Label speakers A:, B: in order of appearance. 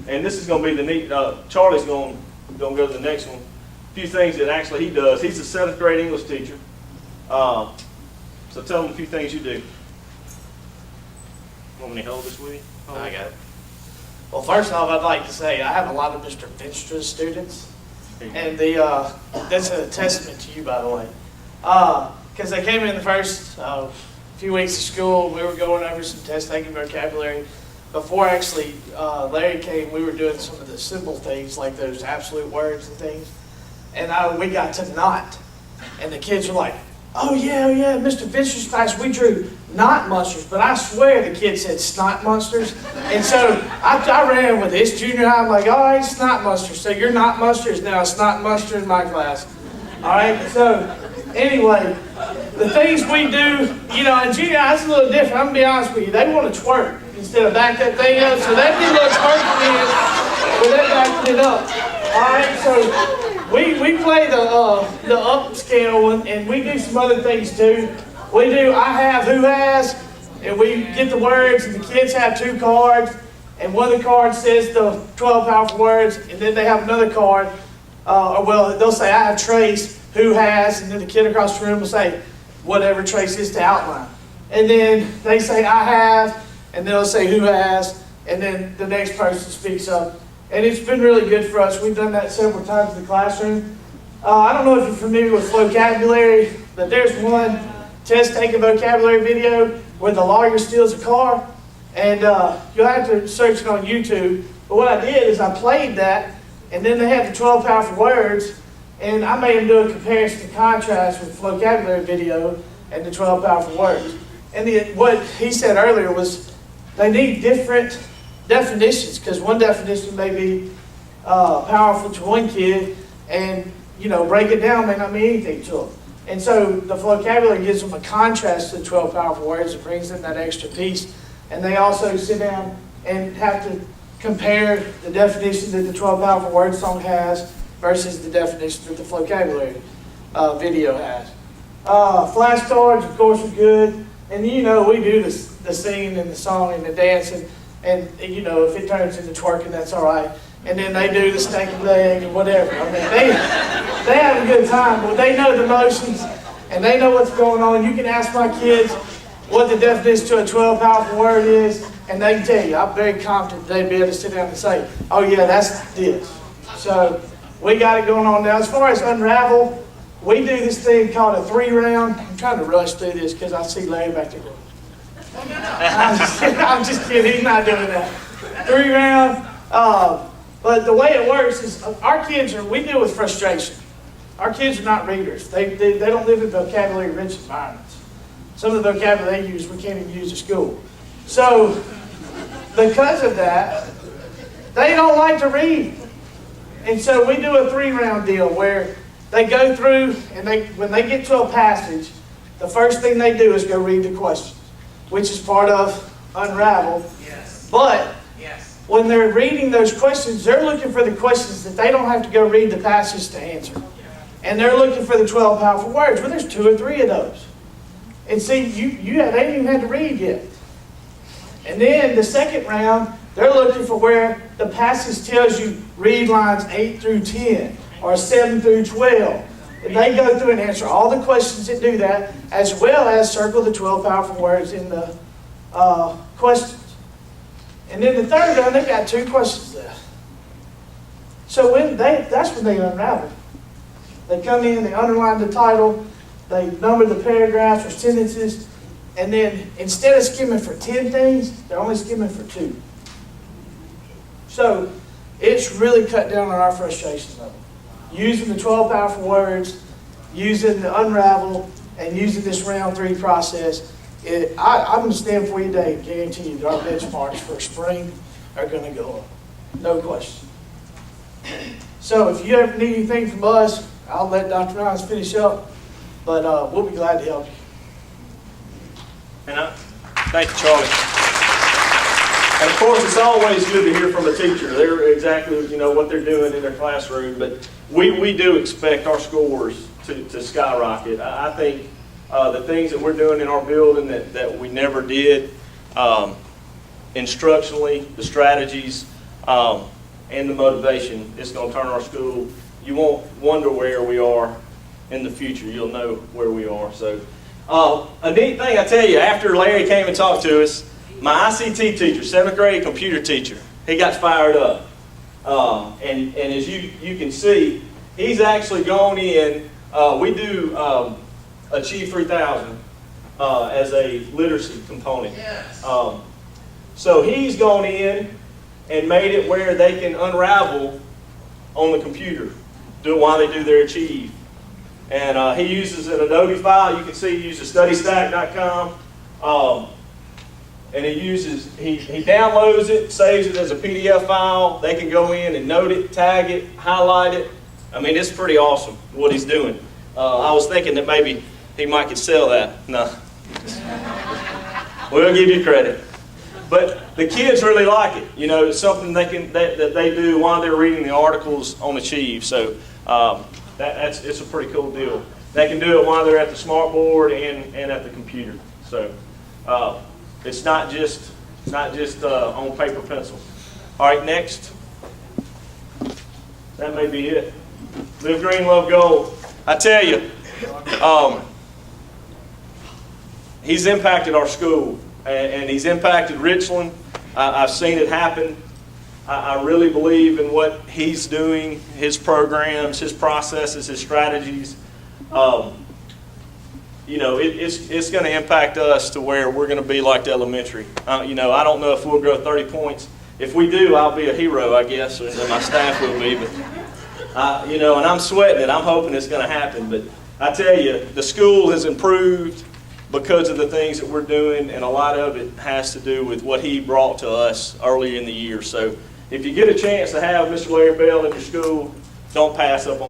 A: And this is going to be the neat, Charlie's going to go to the next one. A few things that actually he does. He's a 7th grade English teacher. So tell him a few things you do. Want me to hold this with you?
B: I got it. Well, first off, I'd like to say I have a lot of Mr. Vinstra students, and that's a testament to you, by the way. Because they came in the first few weeks of school, we were going over some test-taking vocabulary. Before actually Larry came, we were doing some of the simple things like those absolute words and things. And we got to not. And the kids were like, oh yeah, Mr. Vinstra's class, we drew knot monsters. But I swear the kid said snot monsters. And so I ran with this junior high. I'm like, all right, snot monsters. So your knot monster is now a snot monster in my class. All right, so anyway, the things we do, you know, in junior high, it's a little different. I'm going to be honest with you. They want to twerk instead of back that thing up. So they did a little twerking in, but they backed it up. All right, so we play the upscale one, and we do some other things too. We do I have, who has, and we get the words, and the kids have 2 cards, and one of the cards says the 12 powerful words, and then they have another card, or well, they'll say I have Trace, who has, and then the kid across the room will say whatever Trace is to outline. And then they say I have, and they'll say who has, and then the next person speaks up. And it's been really good for us. We've done that several times in the classroom. I don't know if you're familiar with vocabulary, but there's one test-taking vocabulary video where the lawyer steals a car. And you'll have to search it on YouTube. But what I did is I played that, and then they had the 12 powerful words, and I made them do a comparison and contrast with the vocabulary video and the 12 powerful words. And what he said earlier was they need different definitions, because one definition may be powerful to one kid, and break it down may not mean anything to them. And so the vocabulary gives them a contrast to the 12 powerful words. It brings them that extra piece. And they also sit down and have to compare the definition that the 12 powerful words song has versus the definition that the vocabulary video has. Flashcards, of course, are good. And we do the singing and the song and the dancing. And if it turns into twerking, that's all right. And then they do the stanky leg and whatever. I mean, they have a good time, but they know the motions and they know what's going on. You can ask my kids what the definition to a 12 powerful word is, and they can tell you. I'm very confident they'd be able to sit down and say, oh yeah, that's this. So we got it going on now. As far as Unravel, we do this thing called a 3-round. I'm trying to rush through this because I see Larry back there going, I'm just kidding, he's not doing that. 3-round. But the way it works is our kids we deal with frustration. Our kids are not readers. They don't live in vocabulary-rich environments. Some of the vocabulary they use, we can't even use at school. So because of that, they don't like to read. And so we do a 3-round deal where they go through and when they get to a passage, the first thing they do is go read the questions, which is part of Unravel.
C: Yes.
B: But
C: yes.
B: When they're reading those questions, they're looking for the questions that they don't have to go read the passage to answer. And they're looking for the 12 powerful words. Well, there's 2 or 3 of those. And see, they ain't even had to read yet. And then the second round, they're looking for where the passage tells you read lines 8 through 10 or 7 through 12. And they go through and answer all the questions that do that, as well as circle the 12 powerful words in the questions. And then the third round, they've got 2 questions left. So that's when they unravel. They come in, they underline the title, they number the paragraphs or sentences, and then instead of skimming for 10 things, they're only skimming for 2. So it's really cut down on our frustration level. Using the 12 powerful words, using the Unravel, and using this round 3 process, I'm going to stand for you today and guarantee you that our benchmarks for spring are going to go up. No question. So if you ever need anything from us, I'll let Dr. Ryan finish up, but we'll be glad to help you.
A: And thank you, Charlie. And of course, it's always good to hear from a teacher. They're exactly what they're doing in their classroom, but we do expect our scores to skyrocket. I think the things that we're doing in our building that we never did instructionally, the strategies, and the motivation, it's going to turn our school. You won't wonder where we are in the future. You'll know where we are. So, a neat thing I tell you, after Larry came and talked to us, my ICT teacher, 7th grade computer teacher, he got fired up. And as you can see, he's actually gone in. We do Achieve 3000 as a literacy component.
B: Yes.
A: So he's gone in and made it where they can unravel on the computer while they do their Achieve. And he uses an Adobe file. You can see he uses studystack.com. And he downloads it, saves it as a PDF file. They can go in and note it, tag it, highlight it. I mean, it's pretty awesome what he's doing. I was thinking that maybe he might could sell that. No. We'll give you credit. But the kids really like it. You know, it's something that they do while they're reading the articles on Achieve. So it's a pretty cool deal. They can do it while they're at the smart board and at the computer. So it's not just on paper pencil. All right, next. That may be it. Live green, love gold. I tell you, he's impacted our school, and he's impacted Richland. I've seen it happen. I really believe in what he's doing, his programs, his processes, his strategies. You know, it's going to impact us to where we're going to be like the elementary. You know, I don't know if we'll grow 30 points. If we do, I'll be a hero, I guess, or my staff will be. But you know, and I'm sweating it. I'm hoping it's going to happen. But I tell you, the school has improved because of the things that we're doing, and a lot of it has to do with what he brought to us earlier in the year. So if you get a chance to have Mr. Larry Bell in your school, don't pass up on